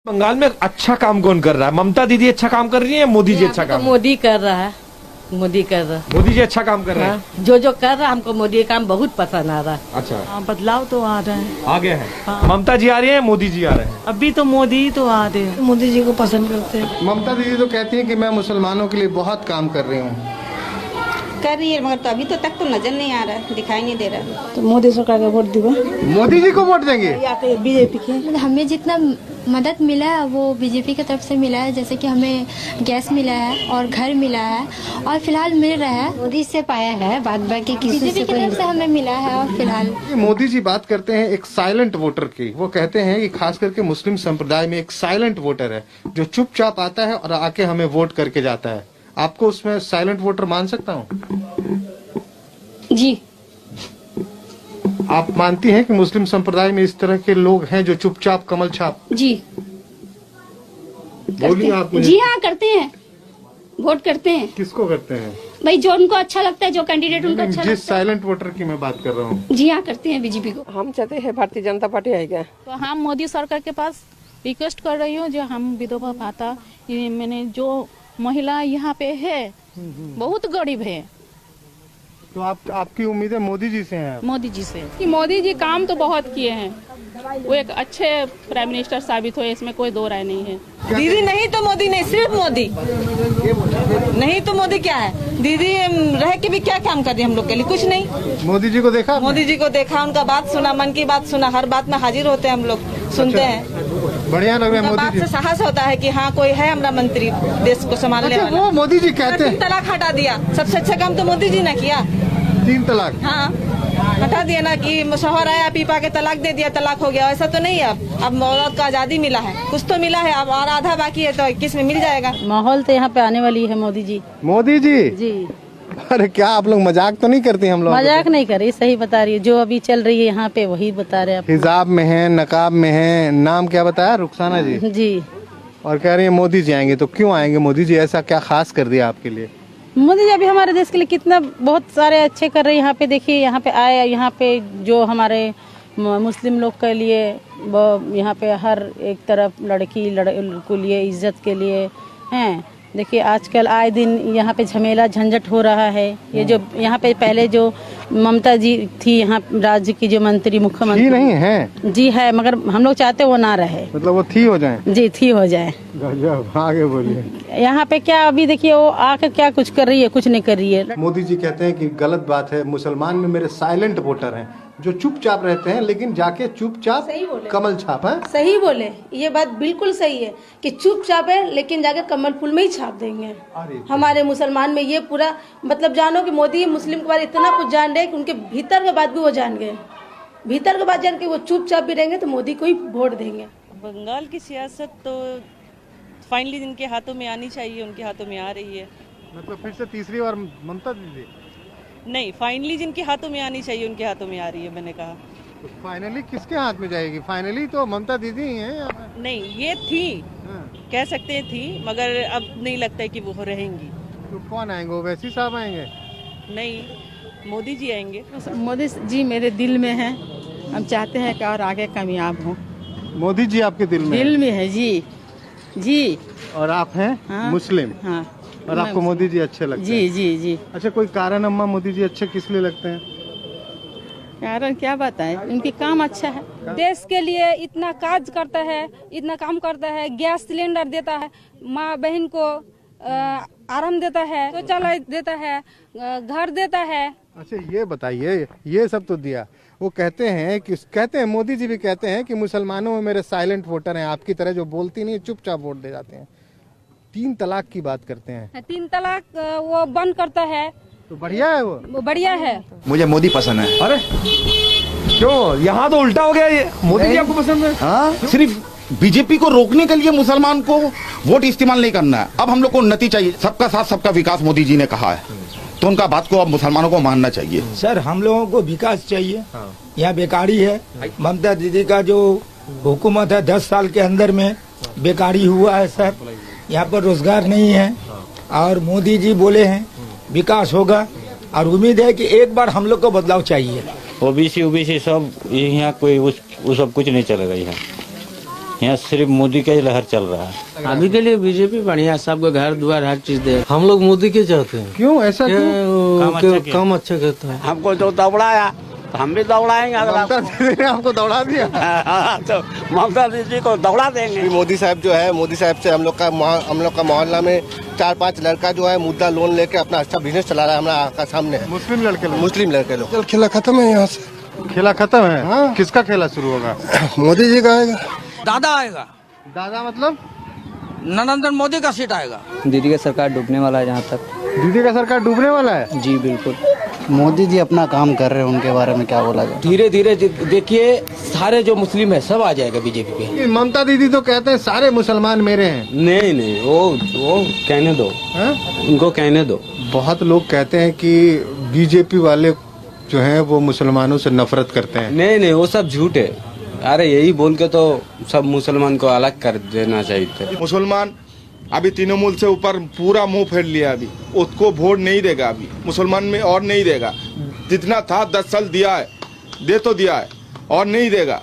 बंगाल में अच्छा काम कौन कर रहा है? ममता दीदी अच्छा काम कर रही है या मोदी जी अच्छा काम? मोदी कर रहा है, मोदी कर रहा है। मोदी जी अच्छा काम कर रहे हैं। हाँ, जो कर रहा है हमको मोदी का काम बहुत पसंद आ रहा है। अच्छा, बदलाव तो आ रहा है। आ गया है। हाँ। ममता जी आ रही है, मोदी जी आ रहे हैं। अभी तो मोदी तो आ रहे हैं। मोदी जी को पसंद करते हैं। ममता दीदी तो कहती हैं कि मैं मुसलमानों के लिए बहुत काम कर रही हूँ। कर रही है, मगर तो अभी तो तक तो नजर नहीं आ रहा है, दिखाई नहीं दे रहा है। तो मोदी सरकार का वोट दिवा मोदी जी को वोट देंगे? या तो बीजेपी के। हमें जितना मदद मिला है वो बीजेपी की तरफ से मिला है, जैसे कि हमें गैस मिला है और घर मिला है और फिलहाल मिल रहा है। मोदी से पाया है, बाद बाकी किसी बीजेपी से की तरफ से हमें मिला है और फिलहाल ये मोदी जी बात करते हैं एक साइलेंट वोटर की। वो कहते हैं कि खास करके मुस्लिम संप्रदाय में एक साइलेंट वोटर है जो चुपचाप आता है और आके हमें वोट करके जाता है। आपको उसमें साइलेंट वोटर मान सकता हूँ? जी आप मानती हैं कि मुस्लिम संप्रदाय में इस तरह के लोग हैं जो चुपचाप कमल छाप? जी बोलिए आप मुझे। जी हाँ, करते हैं, वोट करते हैं। किसको करते हैं? भाई जो उनको अच्छा लगता है, जो कैंडिडेट उनको अच्छा जिस साइलेंट वोटर की मैं बात कर रहा हूँ। जी हाँ, करते हैं बीजेपी को। हम चाहते हैं भारतीय जनता पार्टी आएगा। तो हम मोदी सरकार के पास रिक्वेस्ट कर रही हूँ, जो हम विधवा भाता मैंने जो महिला यहाँ पे है बहुत गरीब है, तो आपकी उम्मीदें मोदी जी से हैं? मोदी जी से कि मोदी जी काम तो बहुत किए हैं, वो एक अच्छे प्राइम मिनिस्टर साबित हुए, इसमें कोई दो राय नहीं है। दीदी नहीं तो मोदी नहीं, सिर्फ मोदी नहीं तो मोदी क्या है? दीदी रह के भी क्या काम कर रही है हम लोग के लिए? कुछ नहीं। मोदी जी को देखा आपने? मोदी जी को देखा, उनका बात सुना, मन की बात सुना, हर बात में हाजिर होते हैं हम लोग, सुनते हैं। बढ़िया लग रहा है उनका मोदी बात जी। से साहस होता है कि हाँ कोई है हमारा मंत्री देश को संभालने अच्छा, वाला। वो मोदी जी कहते 3 हैं तलाक हटा दिया, सबसे अच्छा काम तो मोदी जी ने किया। 3 तलाक। हाँ, हटा दिया ना कि शौहर आया पीपा के तलाक दे दिया, तलाक हो गया। ऐसा तो नहीं है। अब औरत को आजादी मिला है, कुछ तो मिला है, अब और आधा बाकी है, तो 21 में मिल जाएगा। माहौल तो यहाँ पे आने वाली है मोदी जी। मोदी जी? जी, अरे क्या आप लोग मजाक तो नहीं करती? हम लोग मजाक नहीं कर रही, सही बता रही है। जो अभी चल रही है यहाँ पे वही बता रहे हैं हिजाब में है, नकाब में है। नाम क्या बताया? रुखसाना जी। आप। जी, और कह रही है मोदी जी आएंगे। तो क्यों आएंगे मोदी जी? ऐसा क्या खास कर दिया आपके लिए? मोदी जी अभी हमारे देश के लिए कितना बहुत सारे अच्छे कर रहे हैं। यहाँ पे देखिए, यहाँ पे आए, यहाँ पे जो हमारे मुस्लिम लोग के लिए यहाँ पे हर एक तरफ लड़की को लिए इज्जत के लिए हैं। देखिए आजकल आए दिन यहाँ पे झमेला झंझट हो रहा है। ये जो यहाँ पे पहले जो ममता जी थी, यहाँ राज्य की जो मंत्री मुख्यमंत्री नहीं है जी है, मगर हम लोग चाहते वो ना रहे। मतलब वो थी हो जाए? जी, थी हो जाए। गजब, आगे बोलिए। यहाँ पे क्या अभी देखिए वो आके क्या कुछ कर रही है? कुछ नहीं कर रही है। मोदी जी कहते हैं कि गलत बात है, मुसलमान में मेरे साइलेंट वोटर हैं जो चुपचाप रहते हैं, लेकिन जाके चुपचाप कमल छाप है। सही बोले, ये बात बिल्कुल सही है कि चुपचाप है, लेकिन जाके कमल फूल में ही छाप देंगे। हमारे मुसलमान में ये पूरा मतलब जानो कि मोदी मुस्लिम के बारे इतना कुछ जान रहे कि उनके भीतर के बात भी वो जान गए। भीतर के बात जान के वो चुपचाप भी रहेंगे तो मोदी को ही वोट देंगे। बंगाल की सियासत तो फाइनली जिनके हाथों में आनी चाहिए उनके हाथों में आ रही है। मतलब फिर से तीसरी बार ममता दीदी? नहीं, फाइनली जिनके हाथों में आनी चाहिए उनके हाथों में आ रही है, मैंने कहा। तो फाइनली किसके हाथ में जाएगी? फाइनली तो ममता दीदी ही है। नहीं, ये थी, कह सकते हैं थी, मगर अब नहीं लगता है कि वो रहेंगी। तो कौन आएंगे? ओवैसी साहब आएंगे? नहीं, मोदी जी आएंगे। मोदी जी मेरे दिल में है, हम चाहते हैं कि और आगे कामयाब हो। मोदी जी आपके दिल में? दिल में है जी, जी। और आप हैं? हाँ, मुस्लिम? हाँ। और आपको मोदी जी अच्छे लगते जी हैं? जी जी। अच्छा, कोई कारण अम्मा मोदी जी अच्छे किस लिए लगते हैं? कारण क्या बताएं, उनकी काम अच्छा है। देश के लिए इतना काज करता है, इतना काम करता है, गैस सिलेंडर देता है, माँ बहन को आराम देता है, शौचालय देता है, घर देता है। अच्छा ये बताइए, ये सब तो दिया। वो कहते हैं मोदी जी भी कहते हैं कि मुसलमानों में मेरे साइलेंट वोटर हैं, आपकी तरह जो बोलती नहीं, चुपचाप वोट दे जाते हैं। 3 तलाक की बात करते हैं। 3 तलाक वो बंद करता है, तो बढ़िया है वो बढ़िया है। मुझे मोदी पसंद है। अरे क्यों? यहाँ तो उल्टा हो गया। ये मोदी जी आपको पसंद है? हाँ, सिर्फ बीजेपी को रोकने के लिए मुसलमान को वोट इस्तेमाल नहीं करना है। अब हम लोग को उन्नति चाहिए, सबका साथ सबका विकास मोदी जी ने कहा है, तो उनका बात को अब मुसलमानों को मानना चाहिए। सर, हम लोगों को विकास चाहिए। यहाँ बेकारी है। ममता दीदी का जो हुकूमत है 10 साल के अंदर में बेकारी हुआ है सर। यहाँ पर रोजगार नहीं है और मोदी जी बोले हैं विकास होगा और उम्मीद है कि एक बार हम लोग को बदलाव चाहिए। ओबीसी सब यहाँ कोई वो सब कुछ नहीं चलेगा यहाँ। यहाँ सिर्फ मोदी का ही लहर चल रहा है। अभी के लिए बीजेपी बढ़िया, सबको घर द्वार हर चीज दे। हम लोग मोदी के चाहते हैं। क्यों ऐसा क्यों? काम अच्छा करता है। हमको जो दौड़ाया तो हम भी दौड़ाएंगे। ममता दीदी ने आपको दौड़ा दिया। तो ममता दीदी को दौड़ा देंगे। मोदी साहब जो है, मोदी साहब से हम लोग का मोहल्ला में 4-5 लड़का जो है मुद्दा लोन लेके अपना अच्छा बिजनेस चला रहा है। हमारा आँख सामने है। मुस्लिम लड़के लोग। खेला खत्म है यहाँ से। खेला खत्म है। हाँ। किसका खेला शुरू होगा? मोदी जी का आएगा। दादा आएगा। दादा मतलब नरेंद्र मोदी का सीट आएगा। दीदी का सरकार डूबने वाला है। जहाँ तक दीदी का सरकार डूबने वाला है। जी बिल्कुल। मोदी जी अपना काम कर रहे हैं, उनके बारे में क्या बोला जाए। धीरे धीरे देखिए सारे जो मुस्लिम है सब आ जाएगा बीजेपी पे। ममता दीदी तो कहते हैं सारे मुसलमान मेरे हैं। नहीं वो कहने दो। उनको कहने दो। बहुत लोग कहते हैं कि बीजेपी वाले जो हैं वो मुसलमानों से नफरत करते हैं। नहीं वो सब झूठ है। अरे यही बोल के तो सब मुसलमान को अलग कर देना चाहिए था। मुसलमान अभी तृणमूल से ऊपर पूरा मुंह फेर लिया। अभी उसको वोट नहीं देगा। अभी मुसलमान में और नहीं देगा। जितना था 10 साल दिया है, दे तो दिया है और नहीं देगा।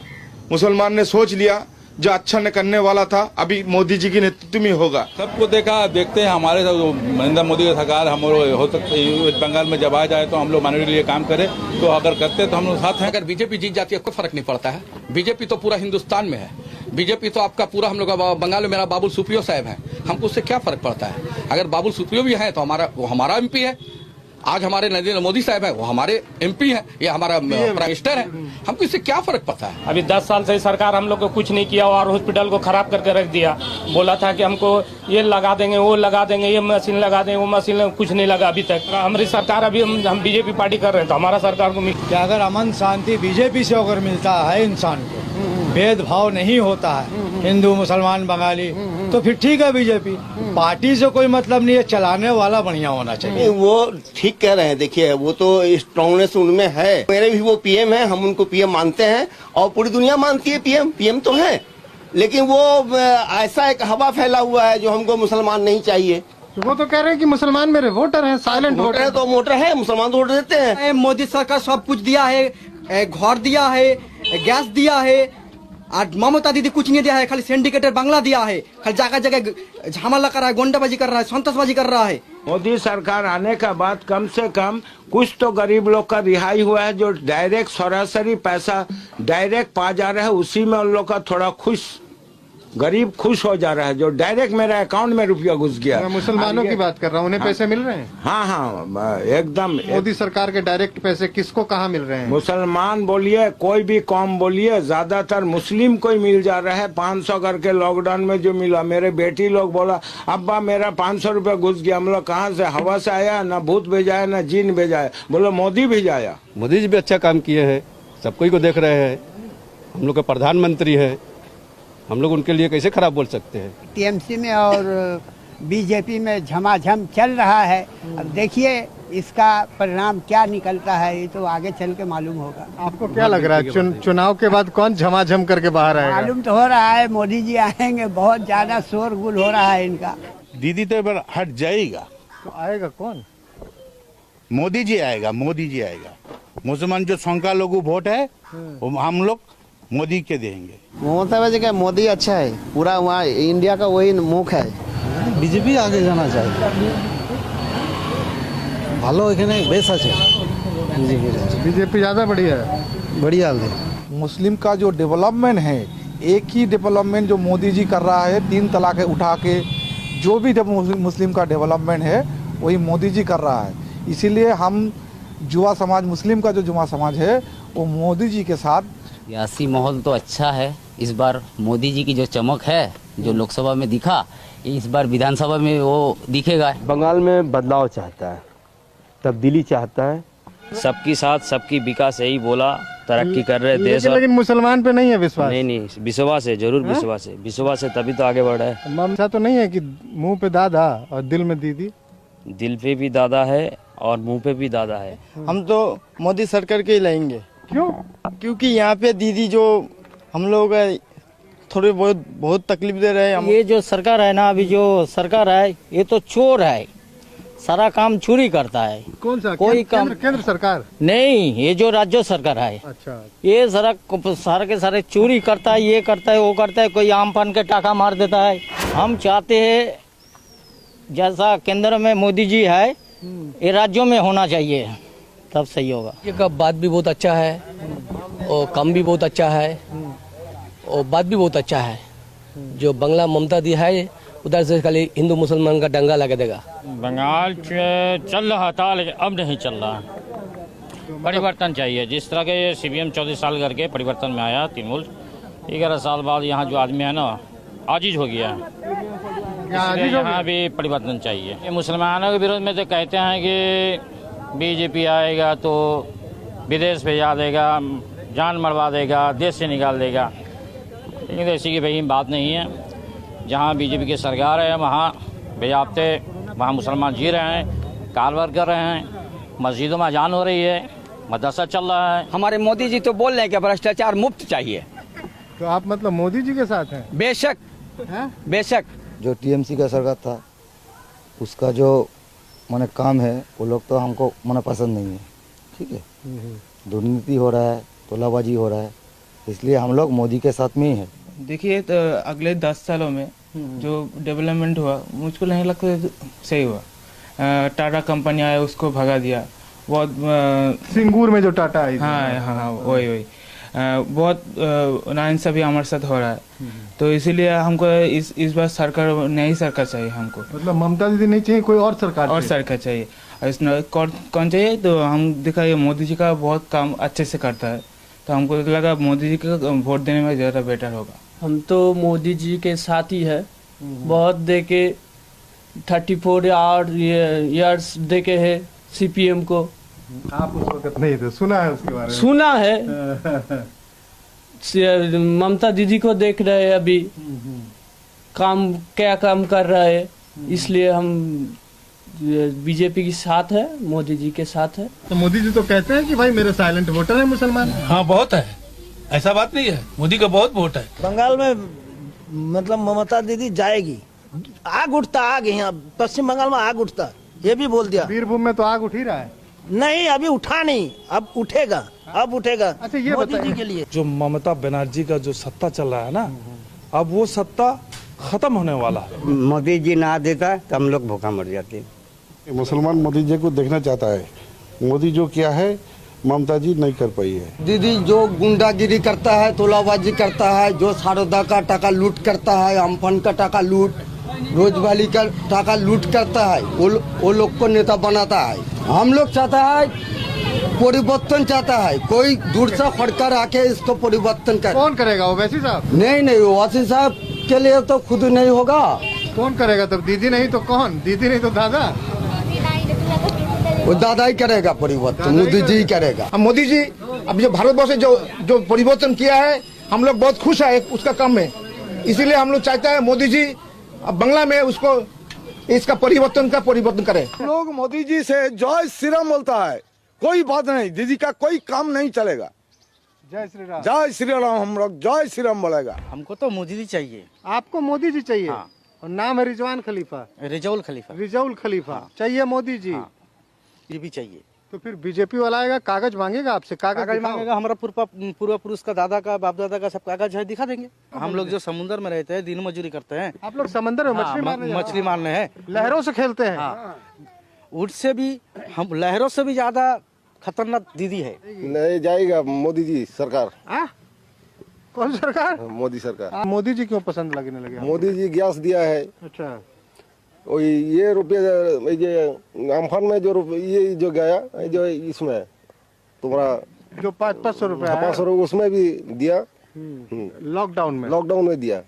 मुसलमान ने सोच लिया जो अच्छा न करने वाला था अभी मोदी जी के नेतृत्व में होगा। सबको देखते हैं। हमारे नरेंद्र मोदी की सरकार हम हो सकते वेस्ट बंगाल में जब आ जाए तो हम लोग मानव के लिए काम करें। तो अगर करते तो हम लोग साथ हैं। अगर बीजेपी जीत जाती है कोई फर्क नहीं पड़ता है। बीजेपी तो पूरा हिंदुस्तान में है। बीजेपी तो आपका पूरा, हम लोग बंगाल में मेरा बाबुल सुप्रियो साहब है, हमको उससे क्या फर्क पड़ता है। अगर बाबुल सुप्रियो भी है तो हमारा एमपी है। आज हमारे नरेंद्र मोदी साहब है, वो हमारे एमपी है या हमारा प्राइम मिनिस्टर है। हमको इससे क्या फर्क पड़ता है। अभी 10 साल से सरकार हम लोग को कुछ नहीं किया और हॉस्पिटल को खराब करके रख दिया। बोला था कि हमको ये लगा देंगे, वो लगा देंगे, ये मशीन लगा देंगे, वो मशीन कुछ नहीं लगा अभी तक। हमारी सरकार अभी हम बीजेपी पार्टी कर रहे हैं तो हमारा सरकार को क्या अगर अमन शांति बीजेपी से अगर मिलता है इंसान को, भेदभाव नहीं होता है हिंदू मुसलमान बंगाली, तो फिर ठीक है। बीजेपी पार्टी से कोई मतलब नहीं है, चलाने वाला बढ़िया होना चाहिए। वो ठीक कह रहे हैं। देखिए वो तो स्ट्रांगनेस उनमें है। मेरे भी वो पीएम है, हम उनको पीएम मानते हैं और पूरी दुनिया मानती है पीएम तो है। लेकिन वो ऐसा एक हवा फैला हुआ है जो हमको मुसलमान नहीं चाहिए। वो तो कह रहे हैं कि मुसलमान मेरे वोटर हैं, साइलेंट वोटर है। तो वोटर है, मुसलमान तो वोट देते हैं। मोदी सरकार सब कुछ दिया है, घर दिया है, गैस दिया है। आज ममता दीदी कुछ नहीं दिया है, खाली सिंडिकेटेड बांग्ला दिया है। खाली जगह जगह झमेला कर रहा है, गुंडाबाजी कर रहा है, संतोषबाजी कर रहा है। मोदी सरकार आने का बाद कम से कम कुछ तो गरीब लोग का रिहाई हुआ है। जो डायरेक्ट सरासरी पैसा डायरेक्ट पा जा रहा है उसी में उन लोग का थोड़ा गरीब खुश हो जा रहा है। जो डायरेक्ट मेरे अकाउंट में रुपया घुस गया। मैं मुसलमानों की बात कर रहा हूँ, उन्हें पैसे मिल रहे हैं। हाँ एकदम। मोदी सरकार के डायरेक्ट पैसे किसको कहाँ मिल रहे हैं? मुसलमान बोलिए, कोई भी कौम बोलिए, ज्यादातर मुस्लिम को ही मिल जा रहा है। 500 करके लॉकडाउन में जो मिला, मेरे बेटी लोग बोला अब्बा मेरा 500 रुपया घुस गया। हम लोग कहाँ से, हवा से आया? ना भूत भेजाया ना जीन भेजाया। बोलो मोदी भेजाया। मोदी जी भी अच्छा काम किए हैं, सबको को देख रहे हैं। हम लोग का प्रधानमंत्री है, हम लोग उनके लिए कैसे खराब बोल सकते हैं। टीएमसी में और बीजेपी में झमाझम चल रहा है। अब देखिए इसका परिणाम क्या निकलता है, ये तो आगे चल के मालूम होगा। आपको क्या लग रहा है चुनाव के बाद कौन झमाझम करके बाहर आएगा? मालूम तो हो रहा है मोदी जी आएंगे, बहुत ज्यादा शोरगुल हो रहा है इनका। दीदी तो हट जाएगा तो आएगा कौन? मोदी जी आएगा। मोदी जी आएगा। मुसलमान जो संख्या लोगों वोट है वो हम लोग मोदी के देंगे। ममता जी का मोदी अच्छा है, पूरा वहाँ इंडिया का वही मुख है। बीजेपी आगे जाना चाहिए। भालो एखाने बेस আছে बीजेपी ज्यादा बढ़िया है। बढ़िया है। मुस्लिम का जो डेवलपमेंट है, एक ही डेवलपमेंट जो मोदी जी कर रहा है, 3 तलाक उठा के जो भी मुस्लिम का डेवलपमेंट है वही मोदी जी कर रहा है। इसीलिए हम जुआ समाज, मुस्लिम का जो जुआ समाज है वो मोदी जी के साथ। सियासी माहौल तो अच्छा है। इस बार मोदी जी की जो चमक है, जो लोकसभा में दिखा, इस बार विधानसभा में वो दिखेगा। बंगाल में बदलाव चाहता है, तब्दीली चाहता है। सबकी साथ सबकी विकास, यही बोला। तरक्की कर रहे देश। लेकिन मुसलमान पे नहीं है विश्वास। नहीं विश्वास है, जरूर विश्वास है। विश्वास है तभी तो आगे बढ़ रहा है। ममता तो नहीं है कि मुंह पे दादा और दिल में दीदी? दिल पे भी दादा है और मुंह पे भी दादा है। हम तो मोदी सरकार के ही लाएंगे। क्यों? क्योंकि यहाँ पे दीदी जो हम लोग थोड़े बहुत तकलीफ दे रहे हैं। ये जो सरकार है ना, अभी जो सरकार है ये तो चोर है। सारा काम चोरी करता है। कौन सा? कोई काम केंद्र सरकार नहीं, ये जो राज्य सरकार है। अच्छा, ये सारे के सारे चोरी करता है, ये करता है, वो करता है, कोई आम पान के टाका मार देता है। हम चाहते हैं जैसा केंद्र में मोदी जी है, ये राज्यों में होना चाहिए, तब सही होगा। ये का बात भी बहुत अच्छा है और काम भी बहुत अच्छा है और बात भी बहुत अच्छा है। जो बंगला ममता दी है उधर से खाली हिंदू मुसलमान का दंगा लगा देगा। बंगाल चल रहा था लेकिन अब नहीं चल रहा। परिवर्तन चाहिए। जिस तरह के CPM 14 साल करके परिवर्तन में आया तृणमूल, 11 साल बाद यहाँ जो आदमी है ना आजीज हो गया। यहाँ भी परिवर्तन चाहिए। ये मुसलमानों के विरोध में तो कहते हैं कि BJP आएगा तो विदेश भेजा देगा, जान मरवा देगा, देश से निकाल देगा, लेकिन ऐसी की भाई बात नहीं है। जहाँ BJP की सरकार है वहाँ बेजाब्ते वहाँ मुसलमान जी रहे हैं, कारोबार कर रहे हैं, मस्जिदों में अजान हो रही है, मदरसा चल रहा है। हमारे मोदी जी तो बोल रहे हैं कि भ्रष्टाचार मुक्त चाहिए। तो आप मतलब मोदी जी के साथ हैं? बेशक बेशक। जो TMC का सरकार था उसका जो माने काम है वो लोग तो हमको माने पसंद नहीं है। ठीक है, दुर्नीति हो रहा है, तोलाबाजी हो रहा है, इसलिए हम लोग मोदी के साथ में ही है। देखिए तो अगले 10 सालों में जो डेवलपमेंट हुआ मुझको नहीं लगता सही हुआ। टाटा कंपनी आया उसको भगा दिया। बहुत सिंगूर में जो टाटा आई, हाँ वही बहुत नाइंसाफी हमारे साथ हो रहा है। तो इसीलिए हमको इस बार सरकार नई सरकार चाहिए हमको। मतलब ममता दीदी नहीं चाहिए, कोई और सरकार चाहिए। इसमें कौन चाहिए? तो हम देखा ये मोदी जी का बहुत काम अच्छे से करता है, तो हमको लगा मोदी जी को वोट देने में ज़्यादा बेटर होगा। हम तो मोदी जी के साथ ही है। बहुत देके 34 ईयर्स देके है CPM को। आप उस वक्त नहीं थे, सुना है उसके बारे में? सुना है। ममता दीदी को देख रहे हैं अभी क्या काम कर रहा है, इसलिए हम BJP के साथ है, मोदी जी के साथ है। तो मोदी जी तो कहते हैं कि भाई मेरे साइलेंट वोटर है मुसलमान। हाँ बहुत है, ऐसा बात नहीं है, मोदी का बहुत वोट है। बंगाल में मतलब ममता दीदी जाएगी, आग उठता, आग यहाँ पश्चिम बंगाल में आग उठता, ये भी बोल दिया। बीरभूम में तो आग उठ ही रहा है। नहीं अभी उठा नहीं, अब उठेगा, अब उठेगा। अच्छा ये मोदी जी के लिए जो ममता बनर्जी का जो सत्ता चल रहा है ना, अब वो सत्ता खत्म होने वाला है। मोदी जी ना देता तो हम लोग भूखा मर जाते। मुसलमान मोदी जी को देखना चाहता है। मोदी जो किया है ममता जी नहीं कर पाई है। दीदी जो गुंडागिरी करता है, तोलाबाजी करता है, जो शारदा का टाका लूट करता है, अम्फन का टाका लूट, रोजवाली का टाका लूट करता है, वो लोग को नेता बनाता है। हम लोग चाहता है परिवर्तन, चाहता है कोई दूर से फटकर आके इसको परिवर्तन करे। कौन करेगा? ओवैसी साहब? नहीं ओवैसी साहब के लिए तो खुद नहीं होगा। कौन करेगा तब? दीदी नहीं तो कौन? दीदी नहीं तो दादा? वो दादा ही करेगा परिवर्तन, मोदी जी करेगा। मोदी जी अब जो भारतवर्ष जो परिवर्तन किया है हम लोग बहुत खुश है उसका काम में, इसीलिए हम लोग चाहते हैं मोदी जी अब बांग्ला में उसको इसका परिवर्तन करे। लोग मोदी जी से जय श्री राम बोलता है, कोई बात नहीं, दीदी का कोई काम नहीं चलेगा। जय श्री राम, जय श्री राम, हम लोग जय श्री राम बोलेगा। हमको तो मोदी जी चाहिए। आपको मोदी जी चाहिए? हाँ। और नाम है रिजवान खलीफा? रिजौल खलीफा। रिजौल खलीफा। हाँ। चाहिए मोदी जी। हाँ। ये भी चाहिए। तो फिर BJP वाला आएगा, कागज मांगेगा आपसे? कागज मांगेगा। हमारा पूर्व पुरुष का, दादा का, बाप दादा का सब कागज है, दिखा देंगे। हम लोग जो समुद्र में रहते हैं, दिन मजदूरी करते हैं। आप लोग समंदर में मछली मारने हैं, लहरों से खेलते हैं। हाँ। उससे भी हम लहरों से भी ज्यादा खतरनाक दीदी है। नहीं जाएगा मोदी जी सरकार। कौन सरकार? मोदी सरकार। मोदी जी क्यों पसंद लगने लगे? मोदी जी गैस दिया है। अच्छा। ये रुपये अम्फान में जो ये जो गया जो इसमें तुम्हारा जो 500 रुपये 500 रुपये उसमें भी दिया। लॉकडाउन में दिया,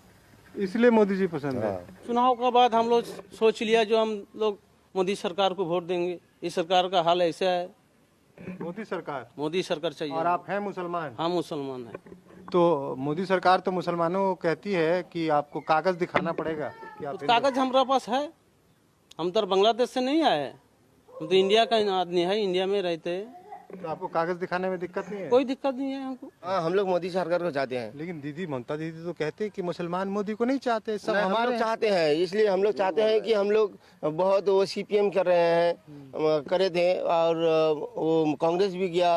इसलिए मोदी जी पसंद है। चुनाव के बाद हम लोग सोच लिया जो हम लोग मोदी सरकार को वोट देंगे। इस सरकार का हाल ऐसा है। मोदी सरकार चाहिए। और आप हैं मुसलमान? हाँ मुसलमान है। तो मोदी सरकार तो मुसलमानों को कहती है कि आपको कागज दिखाना पड़ेगा कि आप कागज हमारे पास है। हम तो बांग्लादेश से नहीं आए, हम तो इंडिया का आदमी है, इंडिया में रहते हैं। तो आपको कागज दिखाने में दिक्कत नहीं है? कोई दिक्कत नहीं है हमको। हाँ, हम लोग मोदी सरकार को चाहते हैं। लेकिन दीदी ममता दीदी तो कहते हैं कि मुसलमान मोदी को नहीं चाहते, सब नहीं, हम हमारे लोग चाहते हैं, इसलिए हम लोग चाहते हैं कि हम लोग बहुत वो सीपीएम कर रहे हैं, करे थे, और वो कांग्रेस भी गया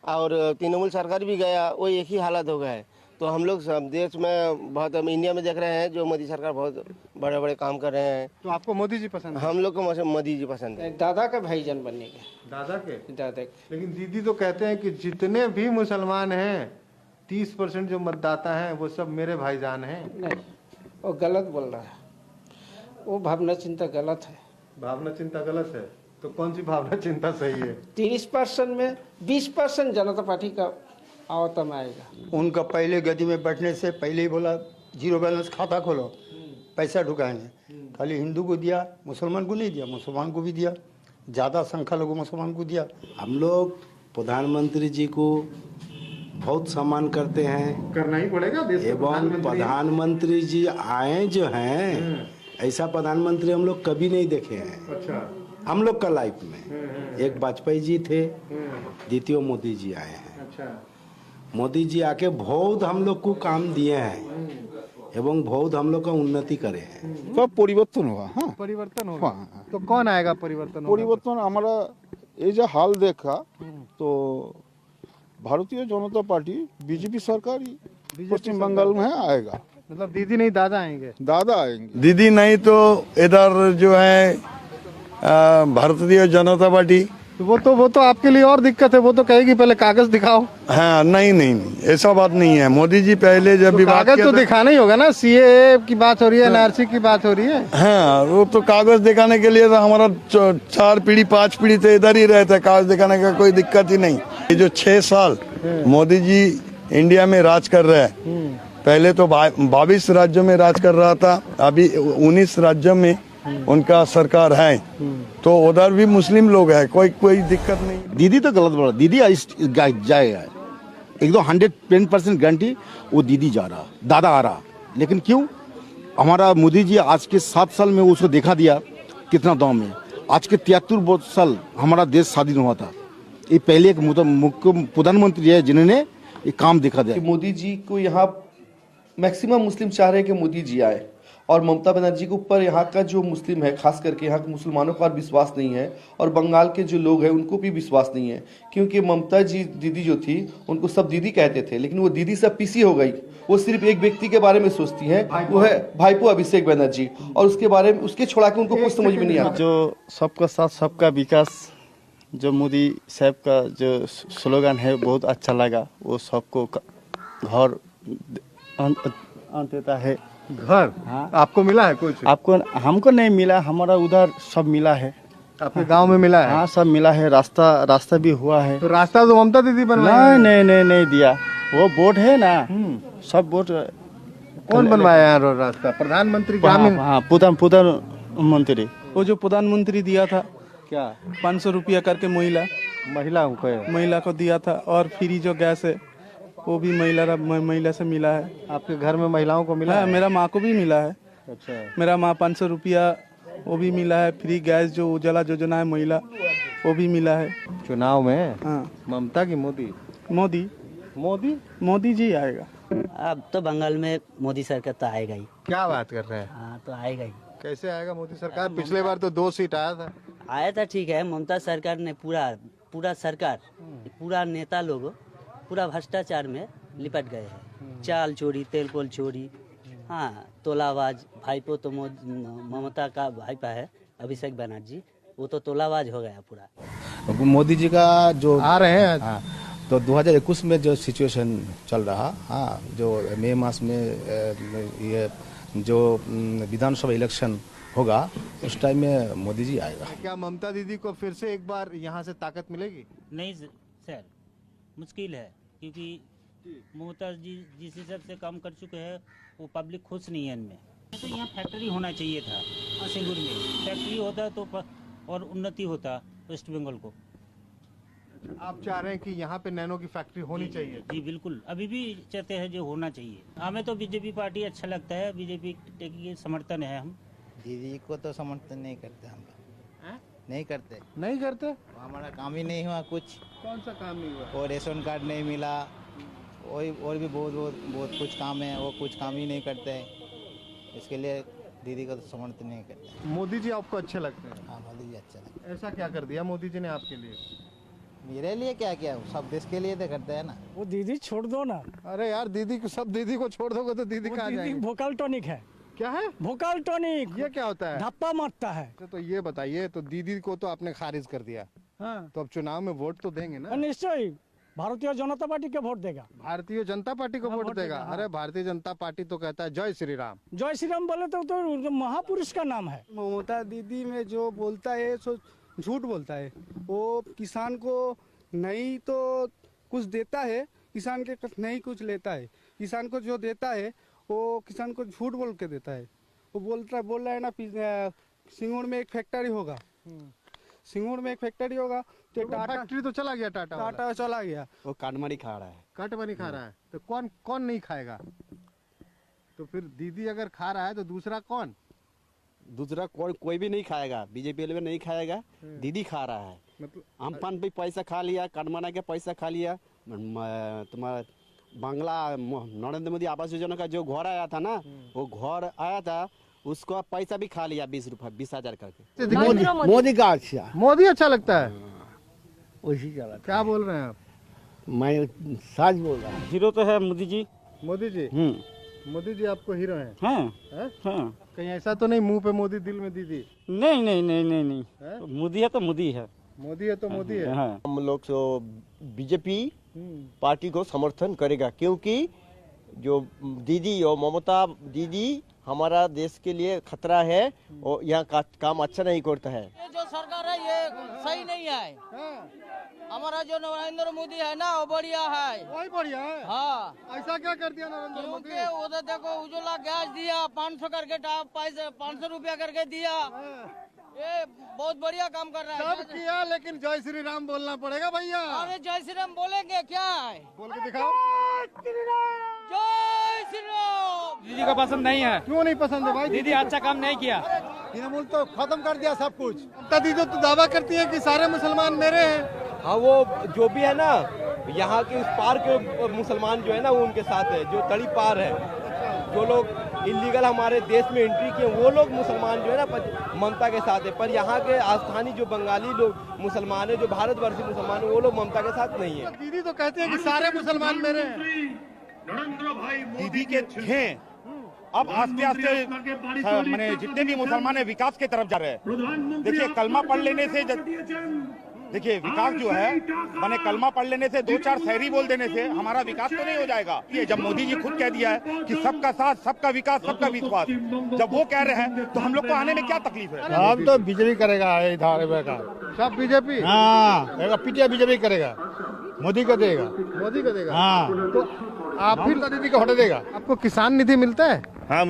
और तृणमूल सरकार भी गया, वो एक ही हालत हो गया है। तो हम लोग सब देश में बहुत, हम इंडिया में देख रहे हैं जो मोदी सरकार बहुत बड़े बड़े काम कर रहे हैं। तो आपको मोदी जी पसंद है? हम लोग को मोदी जी पसंद है। दादा का भाईजान बनने के। दादा के? दादा के। लेकिन दीदी तो कहते हैं कि जितने भी मुसलमान हैं 30% जो मतदाता हैं वो सब मेरे भाईजान हैं। नहीं, वो गलत बोल रहा है, वो भावना चिंता गलत है। भावना चिंता गलत है? तो कौन सी भावना चिंता सही है? 30% में 20% जनता पार्टी का आवतम आएगा। उनका पहले गद्दी में बैठने से पहले ही बोला जीरो बैलेंस खाता खोलो, पैसा ढुकाएंगे। खाली हिंदू को दिया, मुसलमान को नहीं दिया, मुसलमान को भी दिया, ज़्यादा संख्या लोगों मुसलमान को दिया। हम लोग प्रधानमंत्री जी को बहुत सम्मान करते हैं, करना ही पड़ेगा। एवं प्रधानमंत्री जी आए जो हैं, ऐसा प्रधानमंत्री हम लोग कभी नहीं देखे हैं। अच्छा। हम लोग का लाइफ में एक वाजपेयी जी थे, द्वितीय मोदी जी आए हैं। अच्छा। मोदी जी आके बहुत हम लोग को काम दिए हैं एवं बहुत हम लोग का उन्नति करे हैं। सब परिवर्तन हुआ। हाँ, परिवर्तन होगा। तो कौन आएगा परिवर्तन? परिवर्तन हमारा ये जो हाल देखा तो भारतीय जनता पार्टी बीजेपी सरकार ही पश्चिम बंगाल में आएगा। मतलब दीदी नहीं दादा आएंगे? दादा आएंगे। दीदी नहीं तो इधर जो है भारतीय जनता पार्टी। वो तो आपके लिए और दिक्कत है, वो तो कहेगी पहले कागज दिखाओ। हाँ, नहीं, ऐसा बात नहीं है। मोदी जी पहले जब भी कागज तो दिखाना ही होगा ना। सीएए की बात हो रही है, एनआरसी की बात हो रही है। हाँ, वो तो कागज दिखाने के लिए तो हमारा 4 पीढ़ी 5 पीढ़ी तो इधर ही रहता है, कागज दिखाने का कोई दिक्कत ही नहीं। ये जो 6 साल मोदी जी इंडिया में राज कर रहे हैं, पहले तो 22 राज्यों में राज कर रहा था, अभी 19 राज्यों में उनका सरकार है, तो उधर भी मुस्लिम लोग हैं, कोई दिक्कत नहीं। दीदी तो गलत बोला, दीदी जाएगा एकदम 110% गारंटी, वो दीदी जा रहा, दादा आ रहा। लेकिन क्यों? हमारा मोदी जी आज के 7 साल में उसको दिखा दिया कितना दाम है। आज के 73 साल हमारा देश स्वाधीन हुआ था। ये पहले एक प्रधानमंत्री है जिन्होंने ये काम दिखा दिया। मोदी जी को यहाँ मैक्सिमम मुस्लिम चाह रहे हैं कि मोदी जी आए, और ममता बनर्जी के ऊपर यहाँ का जो मुस्लिम है, खास करके यहाँ के मुसलमानों का विश्वास नहीं है, और बंगाल के जो लोग हैं उनको भी विश्वास नहीं है, क्योंकि ममता जी दीदी जो थी उनको सब दीदी कहते थे, लेकिन वो दीदी सब पीसी हो गई। वो सिर्फ एक व्यक्ति के बारे में सोचती हैं, वो है भाईपो अभिषेक बनर्जी, और उसके बारे में उसके छोड़ा के उनको कुछ समझ में नहीं आता। जो सबका साथ सबका विकास जो मोदी साहब का जो स्लोगन है बहुत अच्छा लगा। वो सबको घर देता है। घर? हाँ। आपको मिला है कुछ? आपको? हमको नहीं मिला, हमारा उधर सब मिला है। आपके गांव में मिला है? हाँ, सब मिला है। रास्ता भी हुआ है। तो रास्ता तो ममता दीदी बनवाया? नहीं दिया। वो बोर्ड है ना, सब बोर्ड। कौन बनवाया है रास्ता? प्रधानमंत्री ग्रामीण? हाँ, प्रधानमंत्री। वो जो प्रधानमंत्री दिया था क्या 500 रुपया करके महिला को दिया था, और फ्री जो गैस है वो भी महिला से मिला है। आपके घर में महिलाओं को मिला है? मेरा माँ को भी मिला है। अच्छा। मेरा माँ 500 रुपया वो भी मिला है। फ्री गैस जो उजाला योजना है महिला, वो भी मिला है। चुनाव में? हाँ। ममता की मोदी? मोदी जी आएगा। अब तो बंगाल में मोदी सरकार तो आएगा ही। क्या बात कर रहे हैं? हाँ, तो आएगा ही। कैसे आएगा मोदी सरकार? पिछले बार तो 2 सीट आया था। ठीक है। ममता सरकार ने पूरा सरकार, पूरा नेता लोग पूरा भ्रष्टाचार में लिपट गए हैं। चाल चोरी, तेल कोल चोरी, हाँ, तोलाबाज। भाईपो तो ममता का भाईपा है अभिषेक बनर्जी, वो तो तोलाबाज हो गया पूरा। मोदी जी का जो आ रहे हैं। हाँ, तो 2021 में जो सिचुएशन चल रहा, हाँ, जो मई मास में ये जो विधानसभा इलेक्शन होगा उस टाइम में मोदी जी आएगा। क्या ममता दीदी को फिर से एक बार यहाँ से ताकत मिलेगी? नहीं सर, मुश्किल है, क्योंकि ममता जी जिस हिसाब से काम कर चुके हैं वो पब्लिक खुश नहीं है इनमें। तो यहाँ फैक्ट्री होना चाहिए था, सिंगूर में फैक्ट्री होता तो और उन्नति होता वेस्ट बंगाल को। आप चाह रहे हैं कि यहाँ पे नैनो की फैक्ट्री होनी चाहिए? जी बिल्कुल, अभी भी चाहते हैं जो होना चाहिए। हमें तो बीजेपी पार्टी अच्छा लगता है, बीजेपी के समर्थन है हम। दीदी को तो समर्थन नहीं करते हम लोग। नहीं करते। नहीं करते? हमारा काम ही नहीं हुआ कुछ। कौन सा काम नहीं हुआ? और रेशन कार्ड नहीं मिला, और भी बहुत कुछ काम है, वो कुछ काम ही नहीं करते। इसके लिए दीदी को तो समर्थन नहीं करते। मोदी जी आपको अच्छे लगते हैं? हाँ, मोदी जी अच्छा लगता ऐसा क्या कर दिया मोदी जी ने आपके लिए? है। मेरे लिए क्या किया, सब देश के लिए तो करते हैं ना। वो दीदी छोड़ दो ना। अरे यार, दीदी को सब दीदी को छोड़ दोगे तो दीदी कहाँ जाएगी? वोकल टॉनिक है। क्या है? Vocal tonic. ये क्या होता है? धप्पा मारता है। तो ये बताइए, तो दीदी को तो आपने खारिज कर दिया, हाँ। तो अब चुनाव में वोट तो देंगे ना? निश्चय भारतीय जनता पार्टी के वोट देगा। भारतीय जनता पार्टी को हाँ, वोट वोट देगा? देगा, हाँ। अरे भारतीय जनता पार्टी तो कहता है जय श्री राम। जय श्री राम बोले तो महापुरुष का नाम है। ममता दीदी में जो बोलता है सो झूठ बोलता है। वो किसान को नहीं तो कुछ देता है, किसान के नहीं कुछ लेता है। किसान को जो देता है वो किसान को झूठ बोल के देता है। वो बोल रहा है ना, सिंगूर में एक फैक्ट्री होगा, सिंगूर में एक फैक्ट्री होगा, तो फैक्ट्री तो चला गया, टाटा चला गया। वो काटमानी खा रहा है। काटमानी खा रहा है, तो कौन नहीं खाएगा? तो फिर दीदी अगर खा रहा है तो दूसरा कौन? दूसरा कोई भी नहीं खाएगा, बीजेपी में नहीं खाएगा, दीदी खा रहा है। मतलब अम्फान भी पैसा खा लिया, काटमाना के पैसा खा लिया, तुम्हारा बांग्ला नरेंद्र मोदी आवास योजना का जो घर आया था ना, वो घर आया था, उसका पैसा भी खा लिया 20,000 करके। मोदी का अच्छा। मोदी अच्छा लगता है? वही चला। क्या बोल रहे हैं आप? मैं सच बोल रहा हूँ। हीरो तो है मोदी जी। मोदी जी? मोदी जी आपको हीरो हैं? हाँ, है? हाँ। कहीं ऐसा तो नहीं मुंह पे मोदी दिल में दीदी? नहीं नहीं नहीं नहीं नहीं, मोदी है तो मोदी है। मोदी है तो मोदी है। हाँ। हम लोग तो बीजेपी पार्टी को समर्थन करेगा, क्योंकि जो दीदी और ममता दीदी हमारा देश के लिए खतरा है और यहाँ का काम अच्छा नहीं करता है। ये जो सरकार है ये सही नहीं है। हमारा जो नरेंद्र मोदी है ना वो बढ़िया है। वही बढ़िया है? हाँ। ऐसा क्या कर दिया नरेंद्र मोदी? क्योंकि उधर देखो उज्ज्वला गैस दिया 500 करके, 500 रुपया करके दिया। ये बहुत बढ़िया काम कर रहा है। सब किया, लेकिन जय श्री राम बोलना पड़ेगा भैया। अरे जय श्री राम बोलेंगे क्या है? बोल के दिखाओ। जय श्री राम। दीदी को पसंद नहीं है। क्यों नहीं पसंद है भाई? दीदी अच्छा काम नहीं किया। तृणमूल तो खत्म कर दिया सब कुछ। ममता दीदी तो दावा करती है कि सारे मुसलमान मेरे हैं। हाँ, वो जो भी है ना, यहाँ के उस पार के मुसलमान जो है ना, वो उनके साथ है। जो तड़ी पार है, जो लोग इलीगल हमारे देश में एंट्री किए, वो लोग मुसलमान जो है ना ममता के साथ है। पर यहाँ के स्थानीय जो बंगाली लोग मुसलमान है, जो भारतवर्षी मुसलमान है, वो लोग ममता के साथ नहीं है। दीदी तो कहते हैं कि सारे मुसलमान मेरे हैं। दीदी के हैं, अब आस्ते आस्ते मैंने जितने भी मुसलमान है विकास की तरफ जा रहे हैं। देखिए, कलमा पढ़ लेने से देखिए विकास जो है, मैंने कलमा पढ़ लेने से 2-4 शायरी बोल देने से हमारा विकास तो नहीं हो जाएगा। ये जब मोदी जी खुद कह दिया है कि सबका साथ, सबका विकास, सबका विश्वास, जब वो कह रहे हैं तो हम लोग को आने में क्या तकलीफ है? अब तो बीजेपी करेगा इधर का, सब बीजेपी। हाँ, पीटीआई बीजेपी करेगा, मोदी को देगा। मोदी को देगा? हाँ। तो आप फिर दीदी को हटा देगा। आपको किसान निधि मिलता है? हाँ,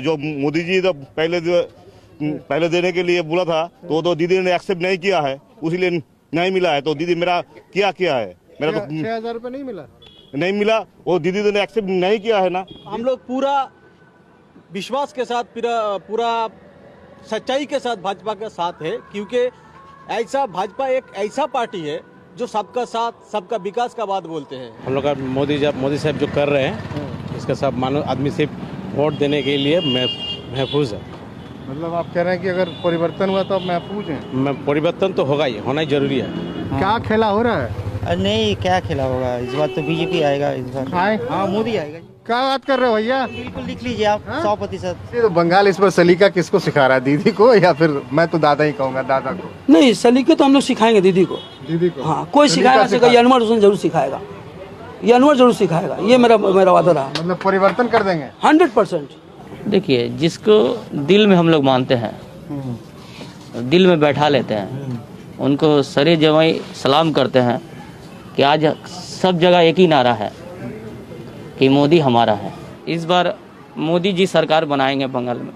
जो मोदी जी तो पहले देने के लिए बोला था, तो दीदी ने एक्सेप्ट नहीं किया है, उसीलिए नहीं मिला है। तो दीदी मेरा क्या है, मेरा तो 6,000 रुपये नहीं मिला। नहीं मिला, वो दीदी ने एक्सेप्ट नहीं किया है ना। हम लोग पूरा विश्वास के साथ, पूरा सच्चाई के साथ भाजपा के साथ है, क्योंकि ऐसा भाजपा एक ऐसा पार्टी है जो सबका साथ, सबका विकास का बात बोलते हैं। हम लोग का मोदी साहब जो कर रहे हैं, इसका सब मानो आदमी से वोट देने के लिए महफूज है। मतलब आप कह रहे हैं कि अगर परिवर्तन हुआ तो आप महफूज हैं? परिवर्तन तो होगा ही, होना ही जरूरी है। क्या खेला हो रहा है? नहीं, क्या खेला होगा इस बार? तो बीजेपी आएगा इस बार। हाँ, मोदी आएगा। क्या बात कर रहे हो भैया? बिल्कुल लिख लीजिए आप। 100%। तो बंगाल इस पर सलीका किसको सिखा रहा है, दीदी को या फिर मैं तो दादा ही कहूँगा, दादा को? नहीं, सलीके तो हम लोग सिखाएंगे दीदी को। दीदी को? हाँ, कोई सिखाएगा, ये अनवर हुसैन जरूर सिखाएगा, ये अनवर जरूर सिखाएगा, ये मेरा वादा रहा। मतलब परिवर्तन कर देंगे 100%। देखिए, जिसको दिल में हम लोग मानते हैं, दिल में बैठा लेते हैं, उनको सरे जवाई सलाम करते हैं कि आज सब जगह एक ही नारा है कि मोदी हमारा है। इस बार मोदी जी सरकार बनाएंगे बंगाल में।